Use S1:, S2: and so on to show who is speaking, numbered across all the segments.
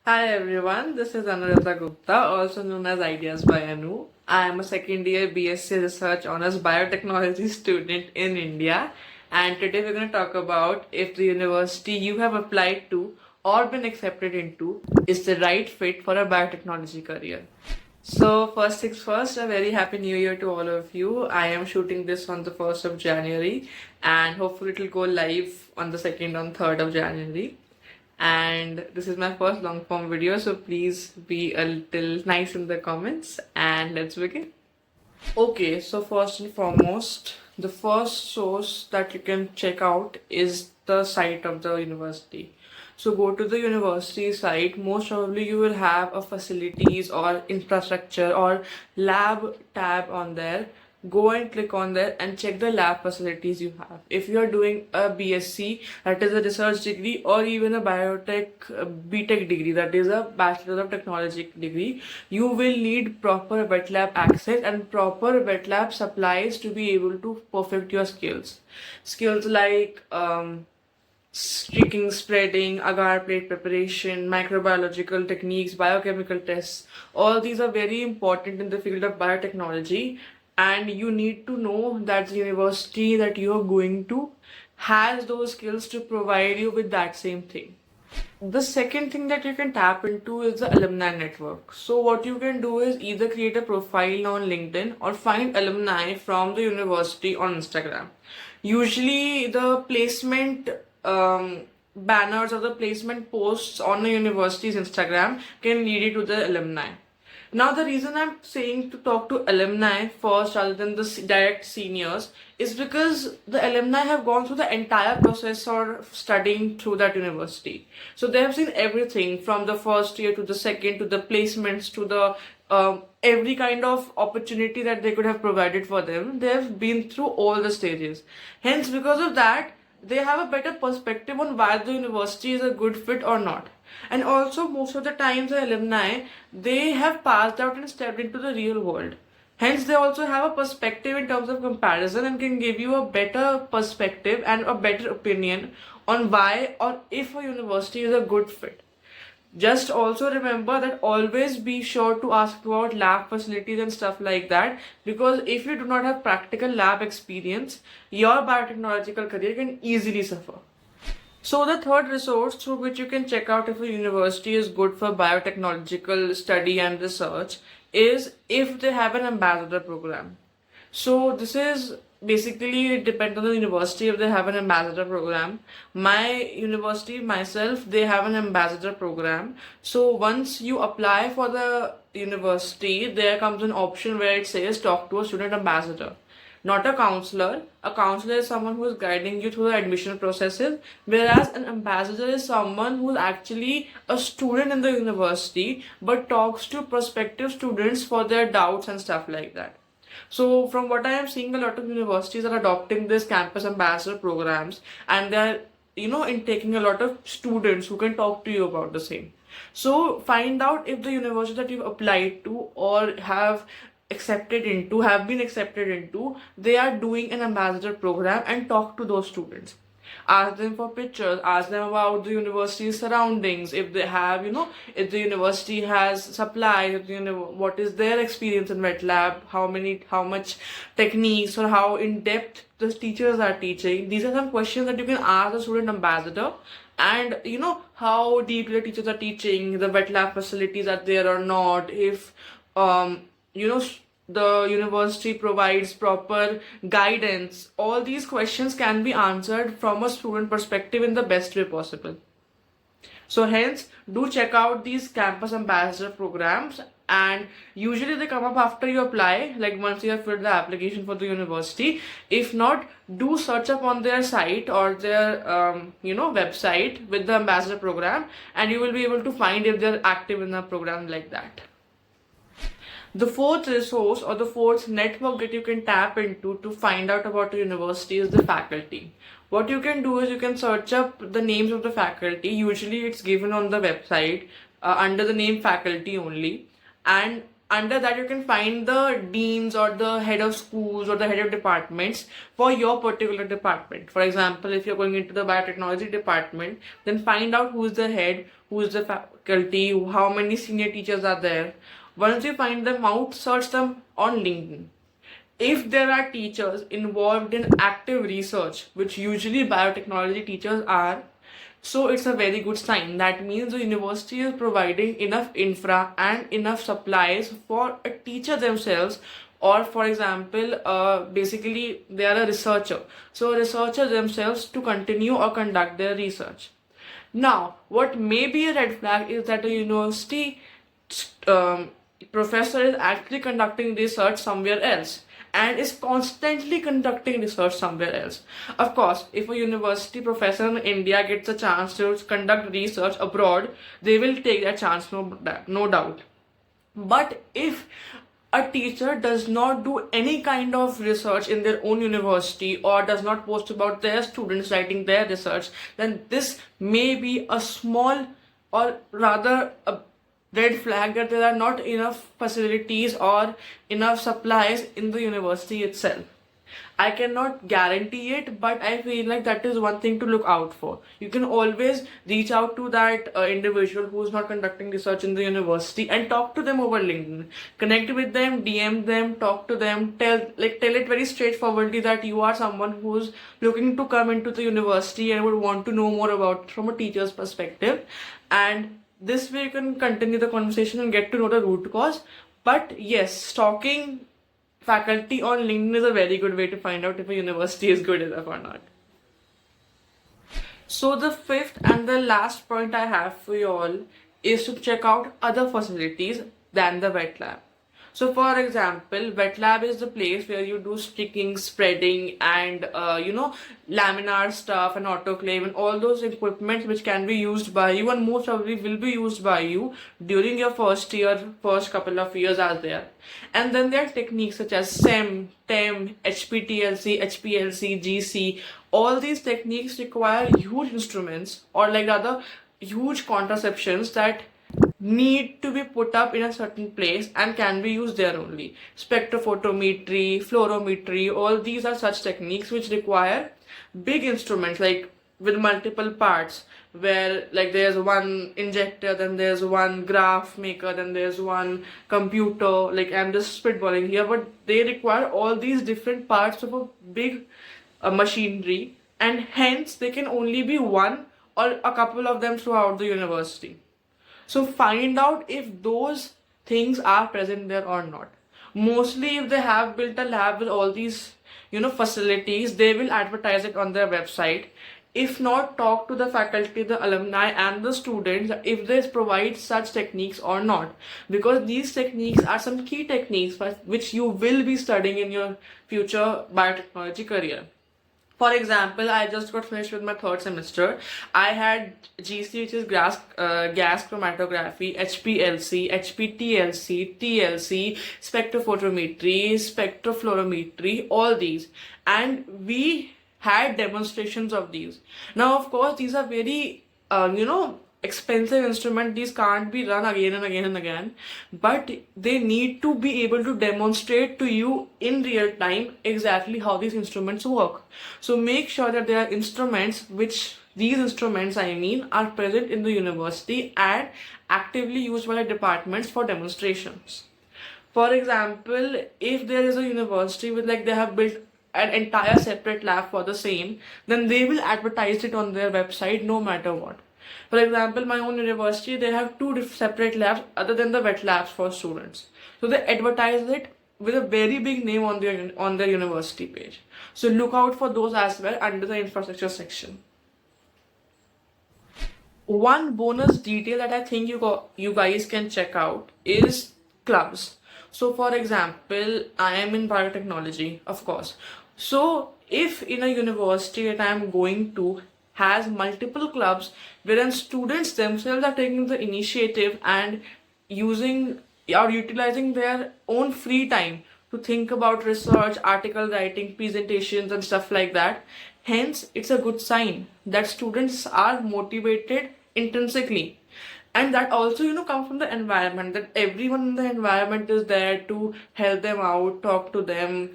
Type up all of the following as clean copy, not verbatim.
S1: Hi everyone, this is Anuradha Gupta, also known as Ideas by Anu. I am a second year BSc Research Honours Biotechnology student in India, and today we're going to talk about if the university you have applied to or been accepted into is the right fit for a biotechnology career. So, first things first, a very happy new year to all of you. I am shooting this on the 1st of January, and hopefully, it will go live on the 2nd and 3rd of January. And this is my first long form video, so please be a little nice in the comments and let's begin. Okay, so first and foremost, the first source that you can check out is the site of the university. So go to the university site. Most probably you will have a facilities or infrastructure or lab tab on there. Go and click on there and check the lab facilities you have. If you are doing a BSc, that is a research degree, or even a biotech BTech degree, that is a Bachelor of Technology degree, you will need proper wet lab access and proper wet lab supplies to be able to perfect your skills. Skills like streaking, spreading, agar plate preparation, microbiological techniques, biochemical tests. All these are very important in the field of biotechnology, and you need to know that the university that you are going to has those skills to provide you with that same thing. The second thing that you can tap into is the alumni network. So what you can do is either create a profile on LinkedIn or find alumni from the university on Instagram. Usually the placement banners or the placement posts on the university's Instagram can lead you to the alumni. Now, the reason I'm saying to talk to alumni first rather than the direct seniors is because the alumni have gone through the entire process of studying through that university. So they have seen everything from the first year to the second to the placements to the every kind of opportunity that they could have provided for them. They have been through all the stages. Hence, because of that, they have a better perspective on why the university is a good fit or not. And also, most of the times, the alumni they have passed out and stepped into the real world. Hence, they also have a perspective in terms of comparison and can give you a better perspective and a better opinion on why or if a university is a good fit. Just also remember that always be sure to ask about lab facilities and stuff like that, because if you do not have practical lab experience, your biotechnological career can easily suffer. So the third resource through which you can check out if a university is good for biotechnological study and research is if they have an ambassador program. So this is basically it depends on the university if they have an ambassador program. My university myself, they have an ambassador program. So once you apply for the university, there comes an option where it says talk to a student ambassador, not a counselor. A counselor is someone who is guiding you through the admission processes, whereas an ambassador is someone who is actually a student in the university but talks to prospective students for their doubts and stuff like that. So, from what I am seeing, a lot of universities are adopting this campus ambassador programs, and they're intaking a lot of students who can talk to you about the same. So, find out if the university that you've applied to or have been accepted into, they are doing an ambassador program and talk to those students. Ask them for pictures, ask them about the university's surroundings, if they have, if the university has supply, if, what is their experience in wet lab, how much techniques or how in depth the teachers are teaching. These are some questions that you can ask the student ambassador. And how deeply the teachers are teaching, the wet lab facilities are there or not, if you know the university provides proper guidance. All these questions can be answered from a student perspective in the best way possible. So hence, do check out these campus ambassador programs, and usually they come up after you apply, like once you have filled the application for the university. If not, do search up on their site or their website with the ambassador program, and you will be able to find if they're active in a program like that. The fourth resource or the fourth network that you can tap into to find out about a university is the faculty. What you can do is you can search up the names of the faculty. Usually it's given on the website under the name faculty only. And under that you can find the deans or the head of schools or the head of departments for your particular department. For example, if you're going into the biotechnology department, then find out who's the head, who is the faculty, how many senior teachers are there. Once you find them out, search them on LinkedIn. If there are teachers involved in active research, which usually biotechnology teachers are, so it's a very good sign. That means the university is providing enough infra and enough supplies for a teacher themselves, or for example, basically they are a researcher. So researchers themselves to continue or conduct their research. Now, what may be a red flag is that a university um, professor is actually conducting research somewhere else and is constantly conducting research somewhere else. Of course, if a university professor in India gets a chance to conduct research abroad, they will take that chance, no doubt. But if a teacher does not do any kind of research in their own university or does not post about their students writing their research, then this may be a small, or rather a red flag, that there are not enough facilities or enough supplies in the university itself. I cannot guarantee it, but I feel like that is one thing to look out for. You can always reach out to that individual who is not conducting research in the university and talk to them over LinkedIn. Connect with them, DM them, talk to them, tell it very straightforwardly that you are someone who's looking to come into the university and would want to know more about from a teacher's perspective. And this way you can continue the conversation and get to know the root cause. But yes, stalking faculty on LinkedIn is a very good way to find out if a university is good enough or not. So the fifth and the last point I have for you all is to check out other facilities than the wet lab. So for example, wet lab is the place where you do sticking, spreading, and laminar stuff and autoclave and all those equipment which can be used by you and most probably will be used by you during your first year, first couple of years as there. And then there are techniques such as SEM, TEM, HPTLC, HPLC, GC. All these techniques require huge instruments, or like rather huge contraceptions that need to be put up in a certain place and can be used there only. Spectrophotometry, fluorometry, all these are such techniques which require big instruments, like with multiple parts, where like there's one injector, then there's one graph maker, then there's one computer. Like I'm just spitballing here, but they require all these different parts of a big machinery, and hence they can only be one or a couple of them throughout the university. So find out if those things are present there or not. Mostly if they have built a lab with all these, facilities, they will advertise it on their website. If not, talk to the faculty, the alumni and the students if they provide such techniques or not. Because these techniques are some key techniques which you will be studying in your future biotechnology career. For example, I just got finished with my third semester. I had GC, which is gas chromatography, HPLC, HPTLC, TLC, spectrophotometry, spectrofluorometry, all these. And we had demonstrations of these. Now, of course, these are very, expensive instrument. These can't be run again and again and again, but they need to be able to demonstrate to you in real time exactly how these instruments work. So make sure that there are instruments, which these instruments I mean are present in the university and actively used by the departments for demonstrations. For example, if there is a university with like they have built an entire separate lab for the same, then they will advertise it on their website no matter what. For example, my own university, they have two separate labs other than the wet labs for students. So they advertise it with a very big name on their university page. So look out for those as well under the infrastructure section. One bonus detail that I think you guys can check out is clubs. So for example, I am in biotechnology, of course. So if in a university that I am going to has multiple clubs wherein students themselves are taking the initiative and using or utilizing their own free time to think about research, article writing, presentations and stuff like that. Hence, it's a good sign that students are motivated intrinsically. And that also, comes from the environment, that everyone in the environment is there to help them out, talk to them,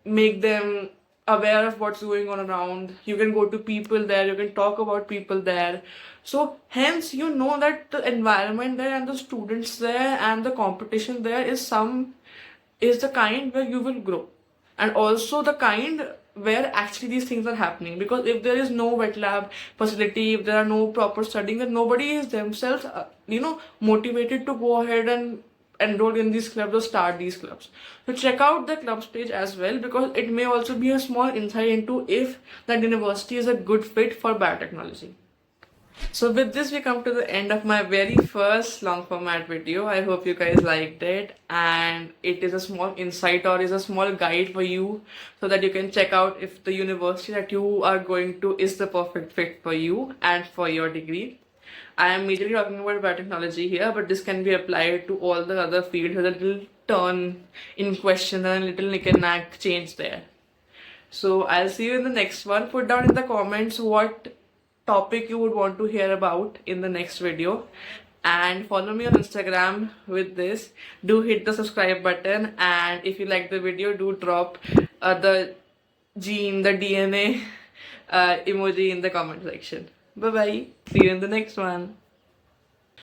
S1: make them aware of what's going on around. You can go to people there, you can talk about people there. So hence you know that the environment there and the students there and the competition there is the kind where you will grow, and also the kind where actually these things are happening. Because if there is no wet lab facility, if there are no proper studying, then nobody is themselves motivated to go ahead and enroll in these clubs or start these clubs. So check out the clubs page as well, because it may also be a small insight into if that university is a good fit for biotechnology. So with this, we come to the end of my very first long format video. I hope you guys liked it, and it is a small insight or is a small guide for you so that you can check out if the university that you are going to is the perfect fit for you and for your degree. I am majorly talking about biotechnology here, but this can be applied to all the other fields with a little turn in question and a little nick and knack change there. So I'll see you in the next one. Put down in the comments what topic you would want to hear about in the next video, and follow me on Instagram with this. Do hit the subscribe button, and if you like the video, do drop the the DNA emoji in the comment section. Bye bye. See you in the next one.